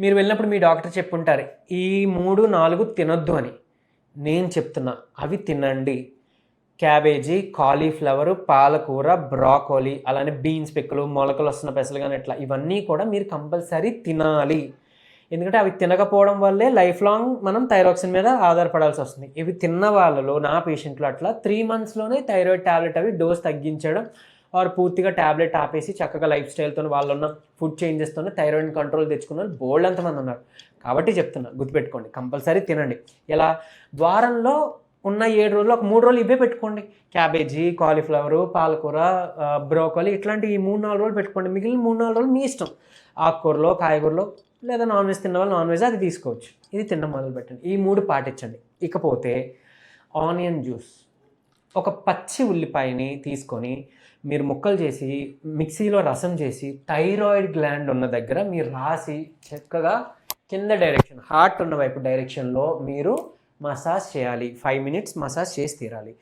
మీరు వెళ్ళినప్పుడు మీ డాక్టర్ చెప్పుంటారు ఈ 3, 4 తినొద్దు అని. నేను చెప్తున్నా అవి తినండి. క్యాబేజీ, కాలీఫ్లవరు, పాలకూర, బ్రాకోలీ, అలానే బీన్స్ పిక్కలు, మొలకలు వస్తున్న పెసలు కానీ ఇట్లా ఇవన్నీ కూడా మీరు కంపల్సరీ తినాలి. ఎందుకంటే అవి తినకపోవడం వల్లే లైఫ్ లాంగ్ మనం థైరాక్సిన్ మీద ఆధారపడాల్సి వస్తుంది. ఇవి తిన్న వాళ్ళలో నా పేషెంట్లో అట్లా 3 మంత్స్లోనే థైరాయిడ్ ట్యాబ్లెట్ అవి డోస్ తగ్గించడం ఆర్ పూర్తిగా ట్యాబ్లెట్ ఆపేసి చక్కగా లైఫ్ స్టైల్తో వాళ్ళు ఉన్న ఫుడ్ చేంజెస్తోనే థైరాయిడ్ కంట్రోల్ తెచ్చుకున్న వాళ్ళు బోల్డ్ అంతమంది ఉన్నారు. కాబట్టి చెప్తున్నా గుర్తుపెట్టుకోండి, కంపల్సరీ తినండి. ఇలా వారంలో ఉన్న 7 రోజులు ఒక 3 రోజులు ఇవే పెట్టుకోండి. క్యాబేజీ, కాలీఫ్లవరు, పాలకూర, బ్రోకోలీ ఇట్లాంటి ఈ 3-4 రోజులు పెట్టుకోండి. మిగిలిన 3-4 రోజులు మీ ఇష్టం. ఆకుకూరలో, కాయగూరలో లేదా నాన్ వెజ్ తిన్న వాళ్ళు నాన్ వెజ్ అది తీసుకోవచ్చు. ఇది తినడం మొదలు పెట్టండి. ఈ 3 పాటించండి. ఇకపోతే ఆనియన్ జ్యూస్, ఒక పచ్చి ఉల్లిపాయని తీసుకొని మీరు ముక్కలు చేసి మిక్సీలో రసం చేసి థైరాయిడ్ గ్లాండ్ ఉన్న దగ్గర మీరు రాసి చక్కగా కింద డైరెక్షన్ హార్ట్ ఉన్న వైపు డైరెక్షన్లో మీరు మసాజ్ చేయాలి. 5 minutes మసాజ్ చేసి తీరాలి.